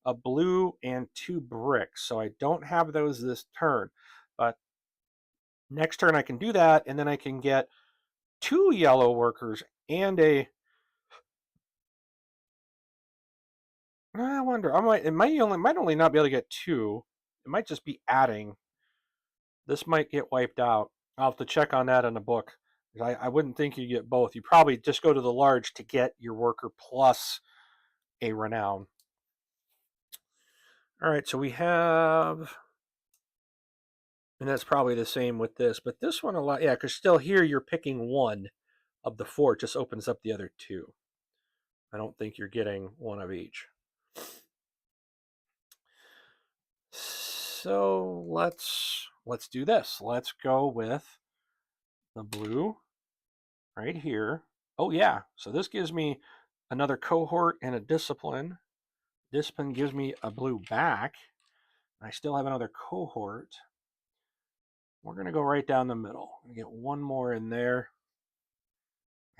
a blue, and 2 bricks. So I don't have those this turn. But next turn I can do that, and then I can get 2 yellow workers and a... I wonder. It might only not be able to get 2. It might just be adding. This might get wiped out. I'll have to check on that in the book. I wouldn't think you get both. You probably just go to the large to get your worker plus a renown. All right, so we have, and that's probably the same with this, but this one a lot, yeah, because still here you're picking one of the four. It just opens up the other two. I don't think you're getting one of each. So let's do this. Let's go with the blue right here. Oh yeah, so this gives me another cohort and a discipline. Discipline gives me a blue back. I still have another cohort. We're going to go right down the middle. I'm going to get one more in there.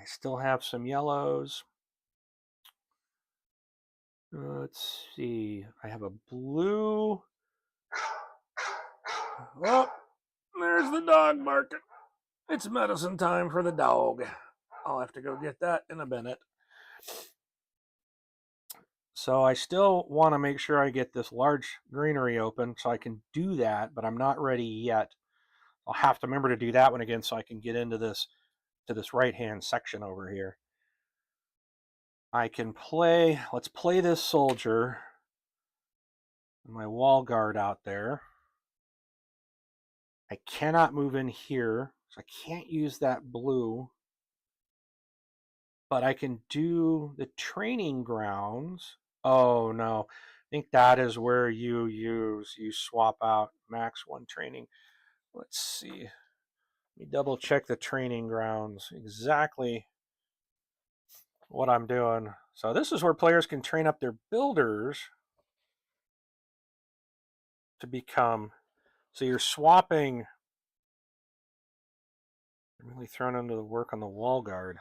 I still have some yellows. Let's see. I have a blue. Oh, there's the dog barking. It's medicine time for the dog. I'll have to go get that in a minute. So I still want to make sure I get this large greenery open so I can do that, but I'm not ready yet. I'll have to remember to do that one again so I can get into this right-hand section over here. I can play, let's play this soldier, my wall guard out there. I cannot move in here, so I can't use that blue. But I can do the training grounds. Oh no, I think that is where you swap out max 1 training. Let's see. Let me double check the training grounds, exactly what I'm doing. So this is where players can train up their builders to become, so you're swapping, I'm really thrown into the work on the wall guard.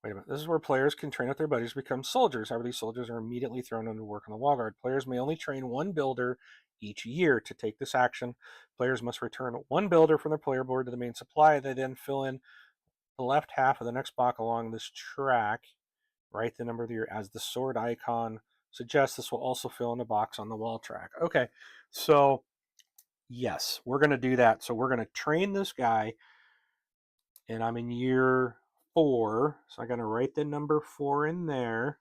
Wait a minute, this is where players can train up their buddies to become soldiers. However, these soldiers are immediately thrown into work on the wall guard. Players may only train one builder each year. To take this action, players must return one builder from their player board to the main supply. They then fill in the left half of the next block along this track. Write the number of the year as the sword icon suggests. This will also fill in the box on the wall track. Okay, so yes, we're going to do that. So we're going to train this guy, and I'm in year 4, so I'm going to write the number 4 in there.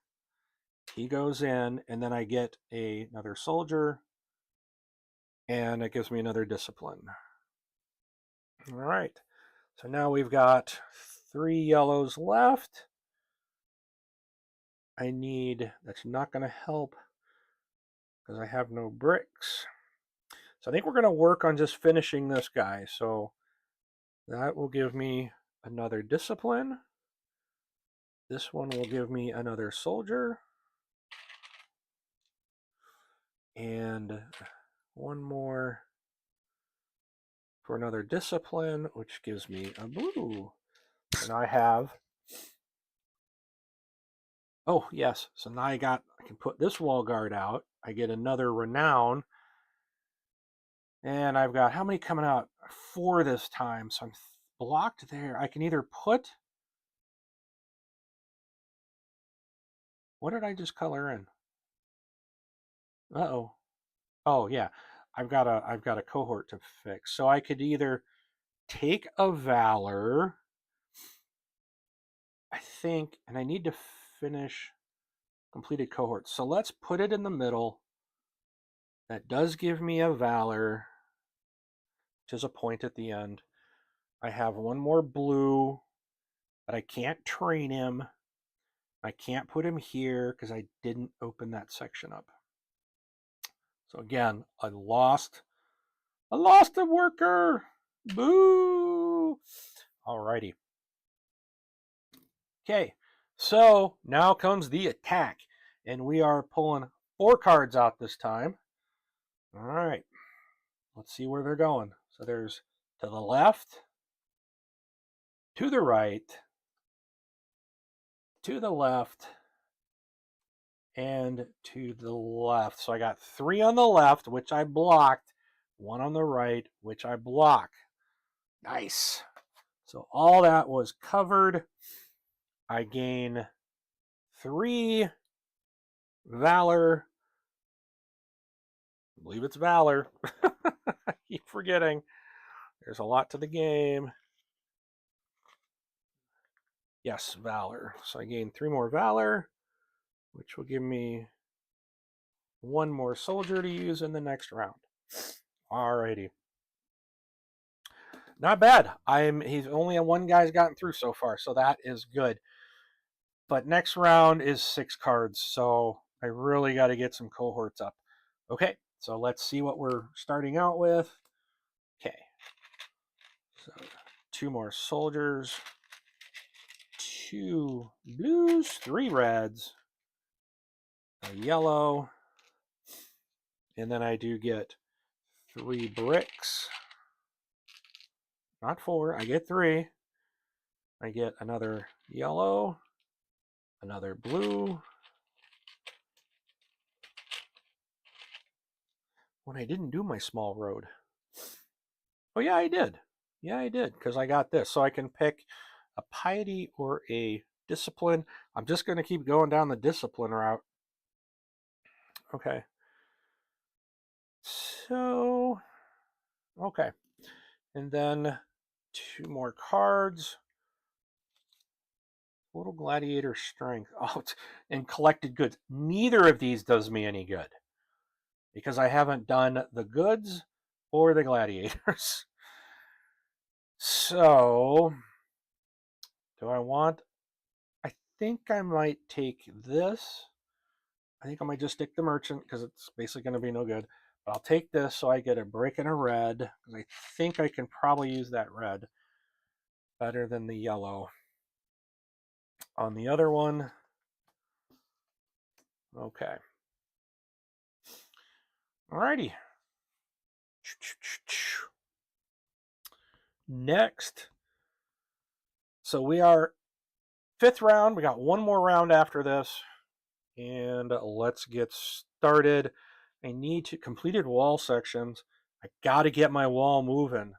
He goes in, and then I get another soldier, and it gives me another discipline. All right, so now we've got 3 yellows left. I need, that's not going to help because I have no bricks. So I think we're going to work on just finishing this guy. So that will give me another discipline. This one will give me another soldier. And one more for another discipline, which gives me a blue. And I have, oh yes, so now I can put this wall guard out. I get another renown. And I've got, how many coming out? 4 this time, so I'm blocked there. I can either put, what did I just color in? Uh-oh. Oh yeah, I've got a cohort to fix. So I could either take a valor, I think, and I need to finish completed cohort. So let's put it in the middle. That does give me a valor, which is a point at the end. I have one more blue, but I can't train him. I can't put him here because I didn't open that section up. So again, I lost a worker. Boo! Alrighty. Okay, so now comes the attack, and we are pulling 4 cards out this time. All right, let's see where they're going. So there's to the left, to the right, to the left, and to the left. So I got 3 on the left, which I blocked, 1 on the right, which I block. Nice. So all that was covered. I gain 3 valor, believe it's Valor. I keep forgetting. There's a lot to the game. Yes, Valor. So I gain 3 more Valor, which will give me 1 more soldier to use in the next round. Alrighty. Not bad. He's only one guy's gotten through so far, so that is good. But next round is 6 cards, so I really got to get some cohorts up. Okay, so let's see what we're starting out with. Okay, so 2 more soldiers, 2 blues, 3 reds, a yellow, and then I do get 3 bricks. Not 4, I get 3. I get another yellow, another blue. When I didn't do my small road. Oh yeah, I did. Yeah, I did, because I got this. So I can pick a piety or a discipline. I'm just going to keep going down the discipline route. Okay. So, okay. And then 2 more cards. Little gladiator strength. Oh, and collected goods. Neither of these does me any good, because I haven't done the goods or the gladiators. So, do I want... I think I might take this. I think I might just stick the merchant, because it's basically going to be no good. But I'll take this so I get a brick and a red, because I think I can probably use that red better than the yellow. On the other one, okay. Alrighty. Next. So we are 5th round. We got 1 more round after this. And let's get started. I need to... completed wall sections. I got to get my wall moving.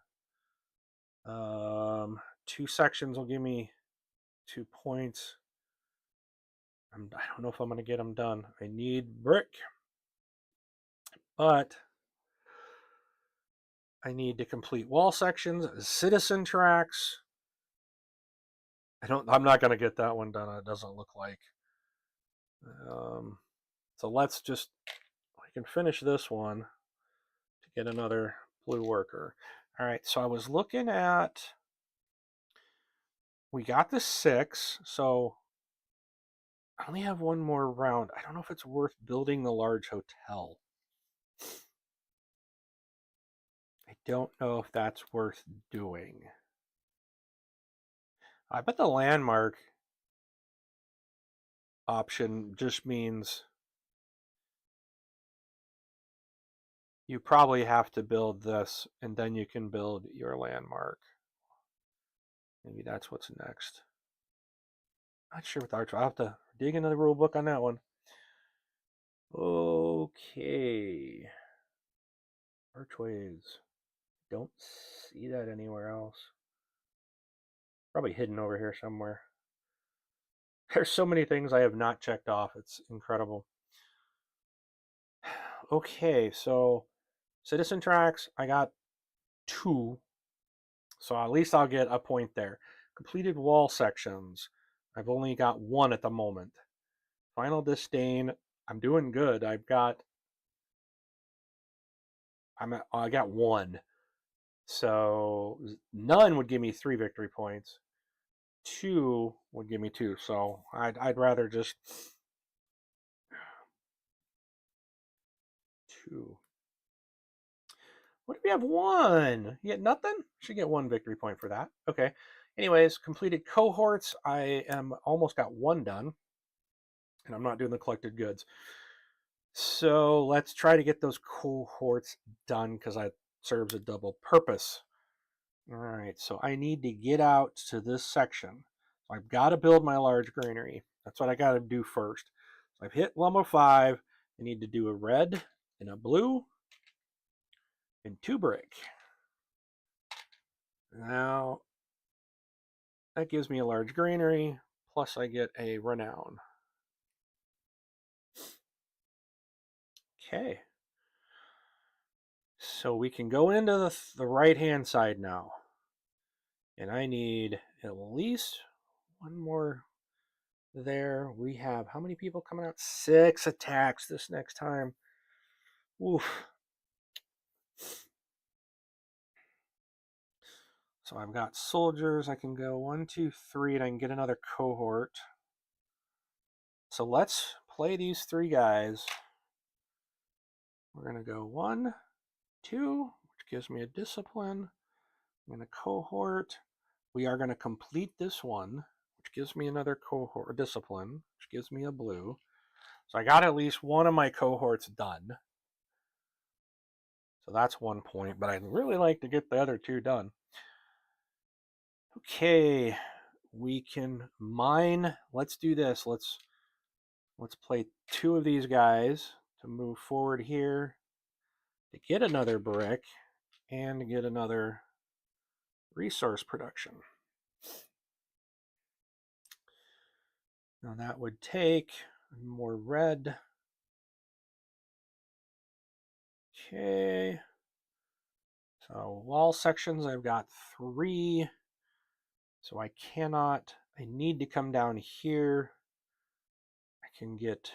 2 sections will give me 2 points. I don't know if I'm going to get them done. I need brick, but I need to complete wall sections, citizen tracks. I'm not going to get that one done. It doesn't look like. So let's just... I can finish this one to get another blue worker. All right. So I was looking at... we got the 6, so I only have 1 more round. I don't know if it's worth building the large hotel. I don't know if that's worth doing. I bet the landmark option just means you probably have to build this, and then you can build your landmark. Maybe that's what's next. Not sure with arch. I'll have to dig into the rule book on that one. Okay. Archways. Don't see that anywhere else. Probably hidden over here somewhere. There's so many things I have not checked off. It's incredible. Okay, so citizen tracks, I got 2. So at least I'll get a point there. Completed wall sections, I've only got 1 at the moment. Final disdain, I'm doing good. I got 1. So none would give me 3 victory points. 2 would give me 2. So I'd rather just 2. What if we have 1? You get nothing? Should get 1 victory point for that. Okay. Anyways, completed cohorts. I am almost got 1 done. And I'm not doing the collected goods. So let's try to get those cohorts done, because that serves a double purpose. All right, so I need to get out to this section. So I've got to build my large granary. That's what I got to do first. So I've hit level 5. I need to do a red and a blue and 2 brick. Now, that gives me a large granary, plus I get a renown. Okay. So we can go into the right-hand side now. And I need at least one more there. We have how many people coming out? 6 attacks this next time. Oof. So I've got soldiers. I can go 1, 2, 3, and I can get another cohort. So let's play these 3 guys. We're going to go 1, 2, which gives me a discipline. I'm going to cohort. We are going to complete this one, which gives me another cohort discipline, which gives me a blue. So I got at least one of my cohorts done. So that's 1 point, but I'd really like to get the other 2 done. Okay, we can mine. Let's do this. Let's play 2 of these guys to move forward here to get another brick and to get another resource production. Now that would take more red. Okay. So wall sections, I've got 3. So I need to come down here. I can get,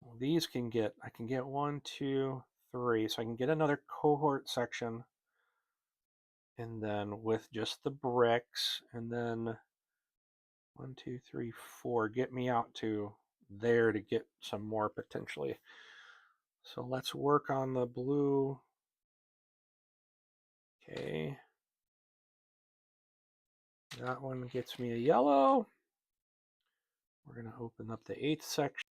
well, I can get 1, 2, 3. So I can get another cohort section. And then with just the bricks, and then 1, 2, 3, 4, get me out to there to get some more potentially. So let's work on the blue. Okay. That one gets me a yellow. We're going to open up the 8th section.